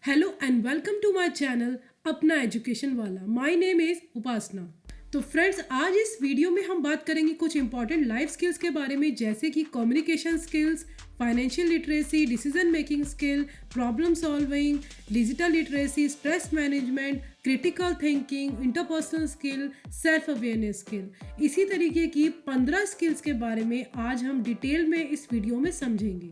Hello and welcome to my channel अपना education वाला। My name is Upasana. तो friends, आज इस वीडियो में हम बात करेंगे कुछ इंपॉर्टेंट लाइफ स्किल्स के बारे में, जैसे कि communication skills, financial literacy, decision making skill, problem solving, digital literacy, stress management, critical thinking, interpersonal skill, self awareness skill. इसी तरीके की 15 स्किल्स के बारे में आज हम डिटेल में इस वीडियो में समझेंगे।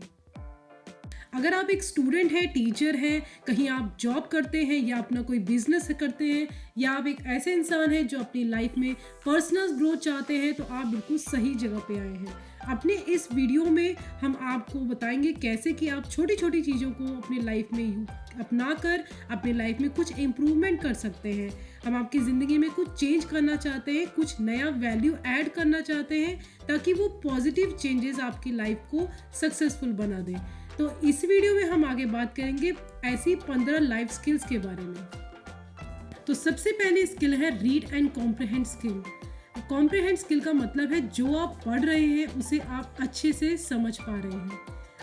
अगर आप एक स्टूडेंट हैं, टीचर हैं, कहीं आप जॉब करते हैं या अपना कोई बिजनेस करते हैं, या आप एक ऐसे इंसान हैं जो अपनी लाइफ में पर्सनल ग्रोथ चाहते हैं, तो आप बिल्कुल सही जगह पे आए हैं। अपने इस वीडियो में हम आपको बताएंगे कैसे कि आप छोटी छोटी चीज़ों को अपनी लाइफ में अपना कर अपनी लाइफ में कुछ इम्प्रूवमेंट कर सकते हैं। हम आपकी ज़िंदगी में कुछ चेंज करना चाहते हैं, कुछ नया वैल्यू ऐड करना चाहते हैं, ताकि वो पॉजिटिव चेंजेस आपकी लाइफ को सक्सेसफुल बना दें। तो इस वीडियो में हम आगे बात करेंगे ऐसी 15 लाइफ स्किल्स के बारे में। तो सबसे पहले स्किल है read and comprehend skill. Comprehend skill का मतलब है जो आप पढ़ रहे हैं उसे आप अच्छे से समझ पा रहे हैं।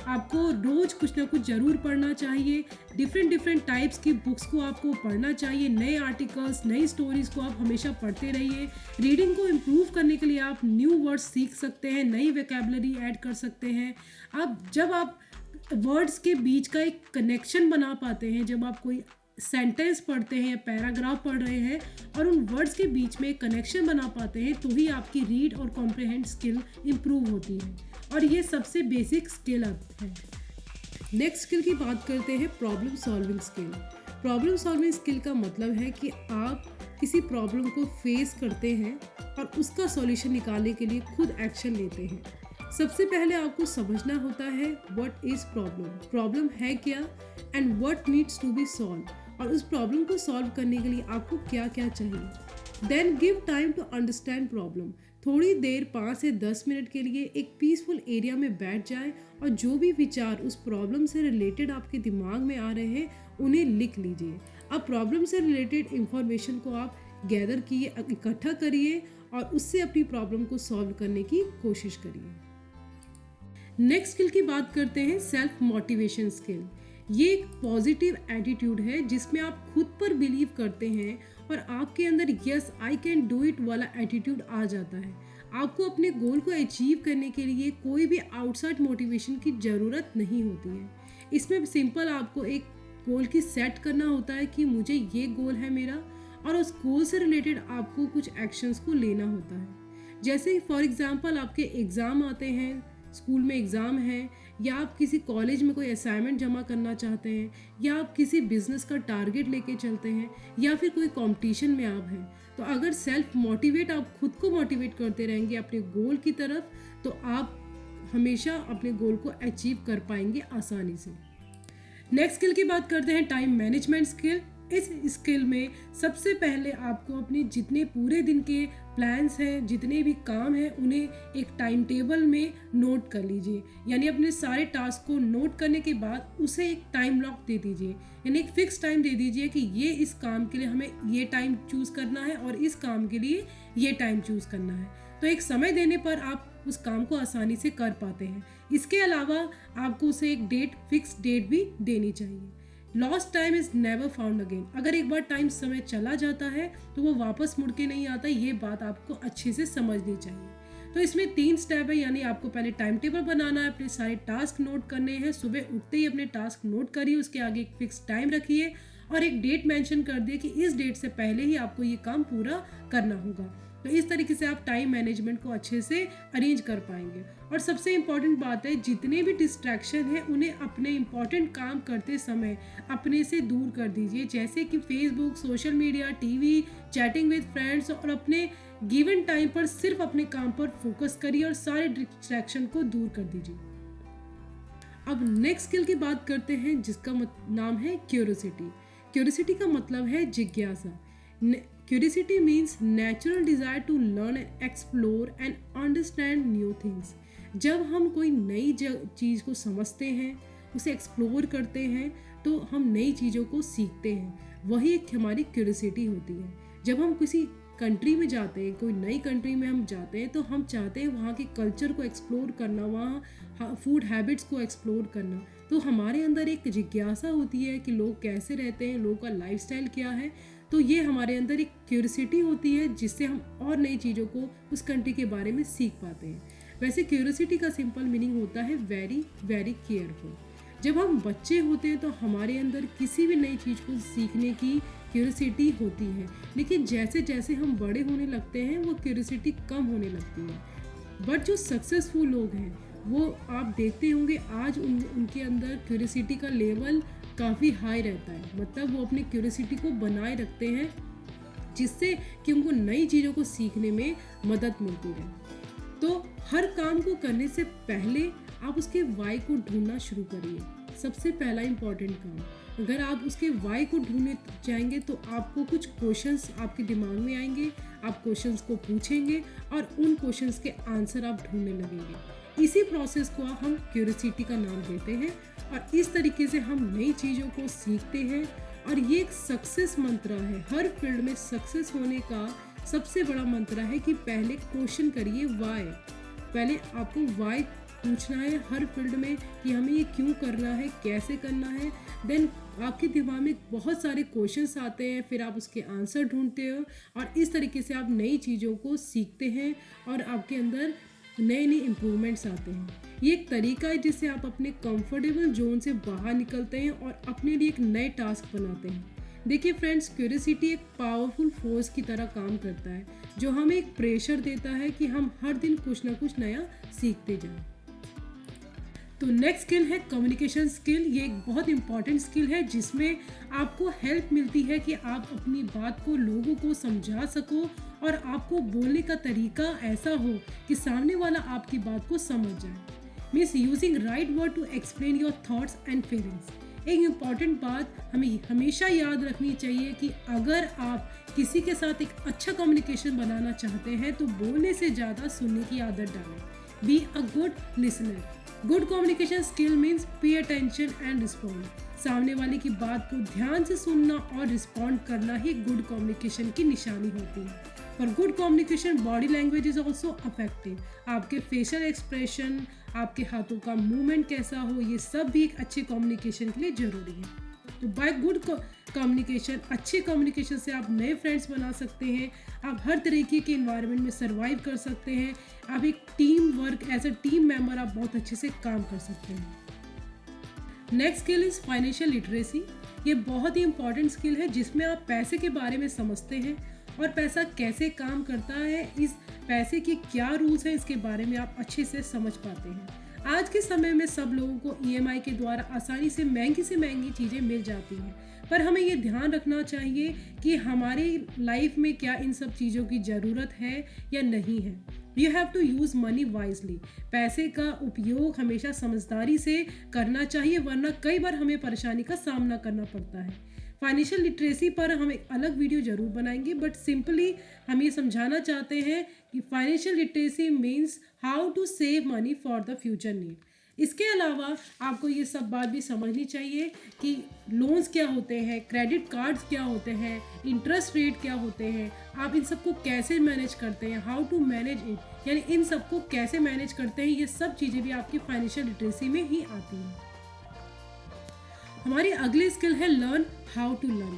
आपको रोज कुछ ना कुछ जरूर पढ़ना चाहिए। डिफरेंट टाइप्स की बुक्स को आपको पढ़ना चाहिए। नए आर्टिकल्स, नई स्टोरीज को आप हमेशा पढ़ते रहिए। रीडिंग को इम्प्रूव करने के लिए आप न्यू वर्ड्स सीख सकते हैं, नई वोकैबुलरी ऐड कर सकते हैं। जब आप वर्ड्स के बीच का एक कनेक्शन बना पाते हैं, जब आप कोई सेंटेंस पढ़ते हैं या पैराग्राफ पढ़ रहे हैं और उन वर्ड्स के बीच में एक कनेक्शन बना पाते हैं, तो ही आपकी रीड और कॉम्प्रिहेंड स्किल इम्प्रूव होती है। और ये सबसे बेसिक स्किल है। नेक्स्ट स्किल की बात करते हैं problem solving skill. Problem solving skill का मतलब है कि आप किसी प्रॉब्लम को फेस करते हैं और उसका सॉल्यूशन निकालने के लिए खुद एक्शन लेते हैं। सबसे पहले आपको समझना होता है व्हाट इज प्रॉब्लम है क्या, and what needs to be solve, और उस प्रॉब्लम को सॉल्व करने के लिए आपको क्या क्या चाहिए। Then give time to understand problem. थोड़ी देर 5 से 10 मिनट के लिए एक पीसफुल एरिया में बैठ जाए और जो भी विचार उस प्रॉब्लम से रिलेटेड आपके दिमाग में आ रहे हैं उन्हें लिख लीजिए। अब प्रॉब्लम से रिलेटेड इंफॉर्मेशन को आप गैदर किए, इकट्ठा करिए और उससे अपनी प्रॉब्लम को सॉल्व करने की कोशिश करिए। नेक्स्ट स्किल की बात करते हैं सेल्फ मोटिवेशन स्किल। ये एक पॉजिटिव एटीट्यूड है जिसमें आप खुद पर बिलीव करते हैं और आपके अंदर yes I can do it वाला एटीट्यूड आ जाता है। आपको अपने गोल को अचीव करने के लिए कोई भी आउटसाइड मोटिवेशन की ज़रूरत नहीं होती है। इसमें सिंपल आपको एक गोल की सेट करना होता है कि मुझे ये गोल है मेरा, और उस गोल से रिलेटेड आपको कुछ एक्शंस को लेना होता है। जैसे फॉर एग्जांपल आपके एग्ज़ाम आते हैं, स्कूल में एग्ज़ाम है, या आप किसी कॉलेज में कोई असाइनमेंट जमा करना चाहते हैं, या आप किसी बिजनेस का टारगेट लेके चलते हैं, या फिर कोई कंपटीशन में आप हैं। तो अगर सेल्फ मोटिवेट आप खुद को मोटिवेट करते रहेंगे अपने गोल की तरफ, तो आप हमेशा अपने गोल को अचीव कर पाएंगे आसानी से। नेक्स्ट स्किल की बात करते हैं टाइम मैनेजमेंट स्किल। इस स्किल में सबसे पहले आपको अपने जितने पूरे दिन के प्लान्स हैं, जितने भी काम हैं, उन्हें एक टाइम टेबल में नोट कर लीजिए। यानी अपने सारे टास्क को नोट करने के बाद उसे एक टाइम ब्लॉक दे दीजिए, यानी एक फिक्स टाइम दे दीजिए कि ये इस काम के लिए हमें ये टाइम चूज़ करना है और इस काम के लिए ये टाइम चूज़ करना है। तो एक समय देने पर आप उस काम को आसानी से कर पाते हैं। इसके अलावा आपको उसे एक फिक्स डेट भी देनी चाहिए। Lost time is never found again. अगर एक बार टाइम समय चला जाता है तो वो वापस मुड़ के नहीं आता। ये बात आपको अच्छे से समझनी चाहिए। तो इसमें 3 स्टेप है, यानी आपको पहले टाइम टेबल बनाना है, अपने सारे टास्क नोट करने हैं। सुबह उठते ही अपने टास्क नोट करिए, उसके आगे एक फिक्स टाइम रखिए और एक डेट मेंशन कर दिए कि इस डेट से पहले ही आपको ये काम पूरा करना होगा। तो इस तरीके से आप टाइम मैनेजमेंट को अच्छे से अरेंज कर पाएंगे। और सबसे इम्पॉर्टेंट बात है, जितने भी डिस्ट्रैक्शन है उन्हें अपने इम्पॉर्टेंट काम करते समय अपने से दूर कर दीजिए, जैसे कि Facebook, social media, TV, chatting with friends, और अपने गिवन टाइम पर सिर्फ अपने काम पर फोकस करिए और सारे डिस्ट्रैक्शन को दूर कर दीजिए। अब नेक्स्ट स्किल की बात करते हैं जिसका नाम है क्यूरियोसिटी। क्यूरियोसिटी का मतलब है जिज्ञासा। Curiosity means natural desire to learn and explore and understand new things. जब हम कोई नई चीज़ को समझते हैं, उसे एक्सप्लोर करते हैं, तो हम नई चीज़ों को सीखते हैं। वही एक हमारी क्यूरियोसिटी होती है। जब हम किसी कंट्री में जाते हैं, कोई नई कंट्री में हम जाते हैं, तो हम चाहते हैं वहाँ के कल्चर को एक्सप्लोर करना, वहाँ फूड हैबिट्स को एक्सप्लोर करना। तो हमारे अंदर एक जिज्ञासा होती है कि लोग कैसे रहते हैं, लोगों का लाइफस्टाइल क्या है। तो ये हमारे अंदर एक क्यूरियोसिटी होती है जिससे हम और नई चीज़ों को उस कंट्री के बारे में सीख पाते हैं। वैसे क्यूरियोसिटी का सिंपल मीनिंग होता है वेरी वेरी केयरफुल। जब हम बच्चे होते हैं तो हमारे अंदर किसी भी नई चीज़ को सीखने की क्यूरियोसिटी होती है, लेकिन जैसे जैसे हम बड़े होने लगते हैं वो क्यूरियोसिटी कम होने लगती है। बट जो सक्सेसफुल लोग हैं वो आप देखते होंगे आज उनके अंदर क्यूरियोसिटी का लेवल काफ़ी हाई रहता है, मतलब वो अपनी क्यूरियोसिटी को बनाए रखते हैं जिससे कि उनको नई चीज़ों को सीखने में मदद मिलती है। तो हर काम को करने से पहले आप उसके वाई को ढूंढना शुरू करिए। सबसे पहला इम्पॉर्टेंट काम, अगर आप उसके वाई को ढूंढने जाएंगे तो आपको कुछ क्वेश्चंस आपके दिमाग में आएंगे, आप क्वेश्चंस को पूछेंगे और उन क्वेश्चंस के आंसर आप ढूंढने लगेंगे। इसी प्रोसेस को हम क्यूरियोसिटी का नाम देते हैं और इस तरीके से हम नई चीज़ों को सीखते हैं। और ये एक सक्सेस मंत्र है, हर फील्ड में सक्सेस होने का सबसे बड़ा मंत्र है कि पहले क्वेश्चन करिए वाई। पहले आपको वाई पूछना है हर फील्ड में कि हमें ये क्यों करना है, कैसे करना है। देन आपके दिमाग में बहुत सारे क्वेश्चंस आते हैं, फिर आप उसके आंसर ढूंढते हो और इस तरीके से आप नई चीज़ों को सीखते हैं और आपके अंदर नए नए इम्प्रूवमेंट्स आते हैं। ये एक तरीका है जिससे आप अपने कंफर्टेबल जोन से बाहर निकलते हैं और अपने लिए एक नए टास्क बनाते हैं। देखिए फ्रेंड्स, क्यूरियोसिटी एक पावरफुल फोर्स की तरह काम करता है जो हमें एक प्रेशर देता है कि हम हर दिन कुछ ना कुछ नया सीखते जाएं। तो नेक्स्ट स्किल है कम्युनिकेशन स्किल। ये एक बहुत इंपॉर्टेंट स्किल है जिसमें आपको हेल्प मिलती है कि आप अपनी बात को लोगों को समझा सको और आपको बोलने का तरीका ऐसा हो कि सामने वाला आपकी बात को समझ जाए। Means using right word to explain your thoughts and feelings. एक इम्पॉर्टेंट बात हमें हमेशा याद रखनी चाहिए कि अगर आप किसी के साथ एक अच्छा कम्युनिकेशन बनाना चाहते हैं तो बोलने से ज़्यादा सुनने की आदत डालें। Be a good listener. Good communication skill means pay attention and respond. सामने वाले की बात को ध्यान से सुनना और रिस्पॉन्ड करना ही गुड कम्युनिकेशन की निशानी होती है। For good communication body language is also affective. आपके फेशियल एक्सप्रेशन, आपके हाथों का मूवमेंट कैसा हो, ये सब भी एक अच्छे कम्युनिकेशन के लिए ज़रूरी है। तो बाय गुड कम्युनिकेशन, अच्छे कम्युनिकेशन से आप नए फ्रेंड्स बना सकते हैं, आप हर तरीके के इन्वायरमेंट में सर्वाइव कर सकते हैं, आप एक team work as a team member आप बहुत अच्छे से काम कर सकते हैं। Next skill is financial literacy. ये बहुत ही इंपॉर्टेंट स्किल है जिसमें आप पैसे के बारे में समझते हैं और पैसा कैसे काम करता है, इस पैसे के क्या रूल्स हैं, इसके बारे में आप अच्छे से समझ पाते हैं। आज के समय में सब लोगों को EMI के द्वारा आसानी से महंगी चीज़ें मिल जाती हैं, पर हमें ये ध्यान रखना चाहिए कि हमारी लाइफ में क्या इन सब चीज़ों की ज़रूरत है या नहीं है। You have to use money wisely. पैसे का उपयोग हमेशा समझदारी से करना चाहिए, वरना कई बार हमें परेशानी का सामना करना पड़ता है। फाइनेंशियल लिटरेसी पर हम एक अलग वीडियो ज़रूर बनाएंगे, बट सिंपली हम ये समझाना चाहते हैं कि financial literacy means how to save money for the future need. इसके अलावा आपको ये सब बात भी समझनी चाहिए कि लोन्स क्या होते हैं, क्रेडिट कार्ड्स क्या होते हैं, इंटरेस्ट रेट क्या होते हैं, आप इन सबको कैसे मैनेज करते हैं, हाउ टू मैनेज इट, यानी इन सबको कैसे मैनेज करते हैं। ये सब चीज़ें भी आपकी फाइनेंशियल लिटरेसी में ही आती हैं। हमारी अगली स्किल है लर्न हाउ टू लर्न।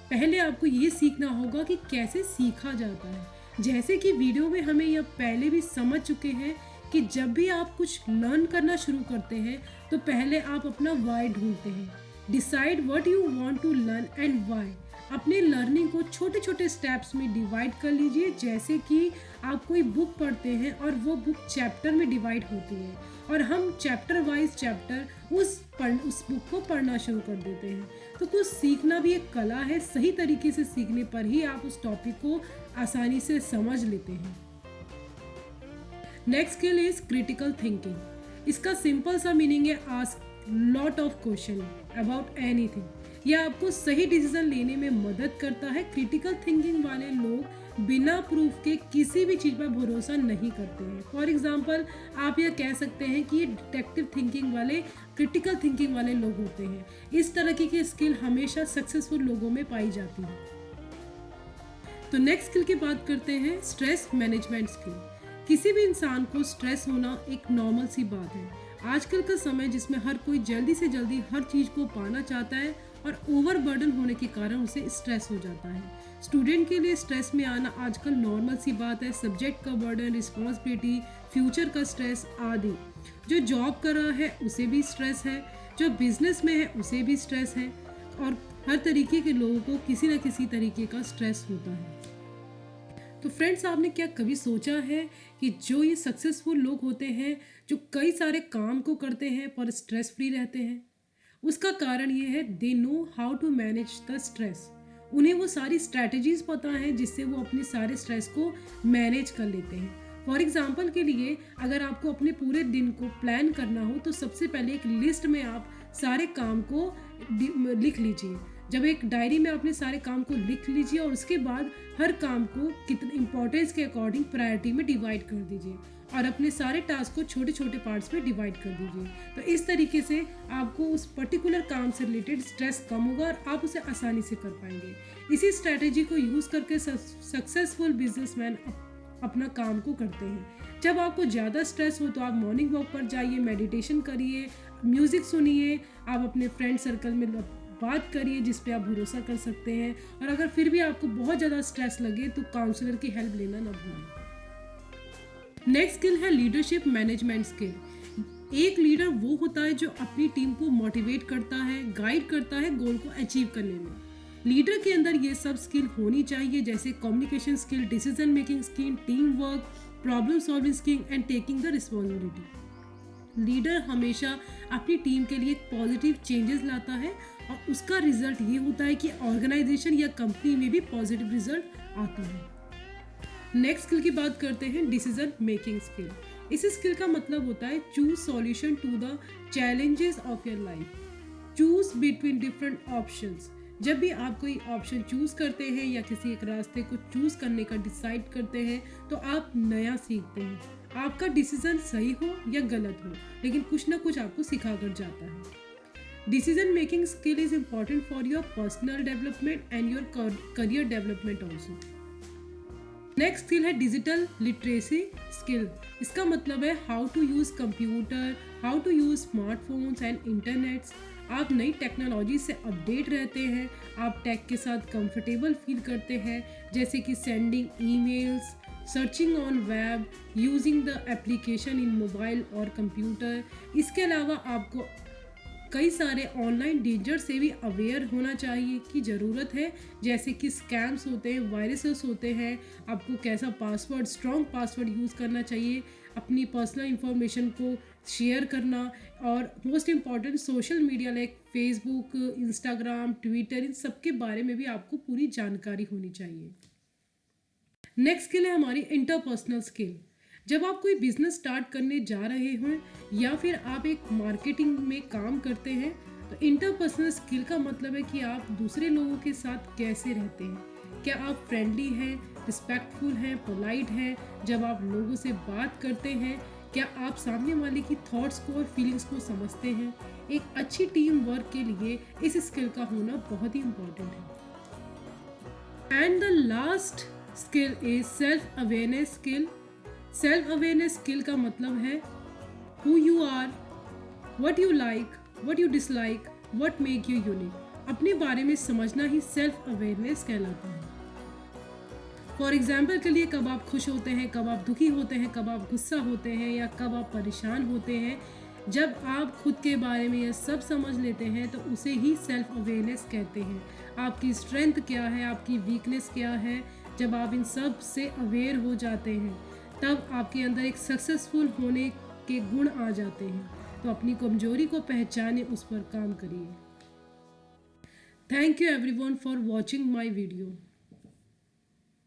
पहले आपको ये सीखना होगा कि कैसे सीखा जाता है। जैसे कि वीडियो में हमें यह पहले भी समझ चुके हैं कि जब भी आप कुछ लर्न करना शुरू करते हैं तो पहले आप अपना वाई ढूंढते हैं। Decide what you want to learn and why. अपने लर्निंग को छोटे छोटे स्टेप्स में डिवाइड कर लीजिए। जैसे कि आप कोई बुक पढ़ते हैं और वो बुक चैप्टर में डिवाइड होती है और हम चैप्टर वाइज चैप्टर उस बुक को पढ़ना शुरू कर देते हैं। तो कुछ सीखना भी एक कला है, सही तरीके से सीखने पर ही आप उस टॉपिक को आसानी से समझ लेते हैं। Next skill is critical thinking. इसका सिंपल सा मीनिंग है ask lot of question about anything. यह आपको सही डिसीजन लेने में मदद करता है। क्रिटिकल थिंकिंग वाले लोग बिना प्रूफ के किसी भी चीज़ पर भरोसा नहीं करते हैं। फॉर एग्जाम्पल आप यह कह सकते हैं कि ये डिटेक्टिव थिंकिंग वाले, क्रिटिकल थिंकिंग वाले लोग होते हैं। इस तरह की स्किल हमेशा सक्सेसफुल लोगों में पाई जाती है। तो नेक्स्ट स्किल की बात करते हैं स्ट्रेस मैनेजमेंट स्किल। किसी भी इंसान को स्ट्रेस होना एक नॉर्मल सी बात है। आजकल का समय जिसमें हर कोई जल्दी से जल्दी हर चीज़ को पाना चाहता है और ओवरबर्डन होने के कारण उसे स्ट्रेस हो जाता है। स्टूडेंट के लिए स्ट्रेस में आना आजकल नॉर्मल सी बात है। सब्जेक्ट का बर्डन, रिस्पॉन्सिबिलिटी, फ्यूचर का स्ट्रेस आदि। जो जॉब कर रहा है उसे भी स्ट्रेस है, जो बिजनेस में है उसे भी स्ट्रेस है, और हर तरीके के लोगों को किसी न किसी तरीके का स्ट्रेस होता है। तो फ्रेंड्स, आपने क्या कभी सोचा है कि जो ये सक्सेसफुल लोग होते हैं, जो कई सारे काम को करते हैं पर स्ट्रेस फ्री रहते हैं, उसका कारण ये है they know how to manage the stress. उन्हें वो सारी स्ट्रैटेजीज पता है जिससे वो अपने सारे स्ट्रेस को मैनेज कर लेते हैं। फॉर एग्जाम्पल के लिए, अगर आपको अपने पूरे दिन को प्लान करना हो तो सबसे पहले एक लिस्ट में आप सारे काम को लिख लीजिए। जब एक डायरी में अपने सारे काम को लिख लीजिए और उसके बाद हर काम को कितने इंपॉर्टेंस के अकॉर्डिंग प्रायोरिटी में डिवाइड कर दीजिए और अपने सारे टास्क को छोटे छोटे पार्ट्स में डिवाइड कर दीजिए। तो इस तरीके से आपको उस पर्टिकुलर काम से रिलेटेड स्ट्रेस कम होगा और आप उसे आसानी से कर पाएंगे। इसी स्ट्रैटेजी को यूज़ करके सक्सेसफुल बिजनेसमैन अपना काम को करते हैं। जब आपको ज़्यादा स्ट्रेस हो तो आप मॉर्निंग वॉक पर जाइए, मेडिटेशन करिए, म्यूज़िक सुनिए, आप अपने फ्रेंड सर्कल में बात करिए जिस पे आप भरोसा कर सकते हैं, और अगर फिर भी आपको बहुत ज़्यादा स्ट्रेस लगे तो काउंसलर की हेल्प लेना ना भूलें। नेक्स्ट स्किल है लीडरशिप मैनेजमेंट स्किल। एक लीडर वो होता है जो अपनी टीम को मोटिवेट करता है, गाइड करता है गोल को अचीव करने में। लीडर के अंदर ये सब स्किल होनी चाहिए, जैसे communication skill, decision making skill, team work, problem solving skill and taking the responsibility. Leader हमेशा अपनी टीम के लिए पॉजिटिव चेंजेस लाता है और उसका रिजल्ट ये होता है कि ऑर्गेनाइजेशन या कंपनी में भी पॉजिटिव रिजल्ट आता है। नेक्स्ट स्किल की बात करते हैं, डिसीजन मेकिंग स्किल। इस स्किल का मतलब होता है choose solution to the challenges of your life, choose between different options. जब भी आप कोई ऑप्शन चूज करते हैं या किसी एक रास्ते को चूज करने का डिसाइड करते हैं तो आप नया सीखते हैं। आपका डिसीजन सही हो या गलत हो, लेकिन कुछ ना कुछ आपको सिखा कर जाता है। Decision making skill is important for your personal development and your career development also. Next skill है डिजिटल लिटरेसी स्किल। इसका मतलब है how to use computer, how to use smartphones and internets. आप नई टेक्नोलॉजी से अपडेट रहते हैं, आप टेक के साथ कंफर्टेबल फील करते हैं, जैसे कि sending emails, searching on web, using the application in mobile और कंप्यूटर। इसके अलावा आपको कई सारे ऑनलाइन डेंजर से भी अवेयर होना चाहिए की ज़रूरत है, जैसे कि स्कैम्स होते हैं, वायरसेस होते हैं। आपको कैसा पासवर्ड, स्ट्रॉन्ग पासवर्ड यूज़ करना चाहिए, अपनी पर्सनल इंफॉर्मेशन को शेयर करना, और most important social media like Facebook, Instagram, Twitter, इन सब के बारे में भी आपको पूरी जानकारी होनी चाहिए। नेक्स्ट स्किल है हमारी इंटरपर्सनल स्किल। जब आप कोई बिजनेस स्टार्ट करने जा रहे हों या फिर आप एक मार्केटिंग में काम करते हैं तो इंटरपर्सनल स्किल का मतलब है कि आप दूसरे लोगों के साथ कैसे रहते हैं। क्या आप फ्रेंडली हैं, रिस्पेक्टफुल हैं, पोलाइट हैं जब आप लोगों से बात करते हैं? क्या आप सामने वाले की थॉट्स को और फीलिंग्स को समझते हैं? एक अच्छी टीम वर्क के लिए इस स्किल का होना बहुत ही इम्पोर्टेंट है। And the last skill is self awareness skill. Self awareness skill का मतलब है who you are, what you like, what you dislike, what make you unique. अपने बारे में समझना ही सेल्फ अवेयरनेस कहलाता है। फॉर एग्जाम्पल के लिए, कब आप खुश होते हैं, कब आप दुखी होते हैं, कब आप गुस्सा होते हैं या कब आप परेशान होते हैं। जब आप खुद के बारे में यह सब समझ लेते हैं तो उसे ही सेल्फ अवेयरनेस कहते हैं। आपकी स्ट्रेंथ क्या है, आपकी वीकनेस क्या है, जब आप इन सब से अवेयर हो जाते हैं तब आपके अंदर एक सक्सेसफुल होने के गुण आ जाते हैं। तो अपनी कमजोरी को पहचाने, उस पर काम करिए। Thank you everyone for watching my video.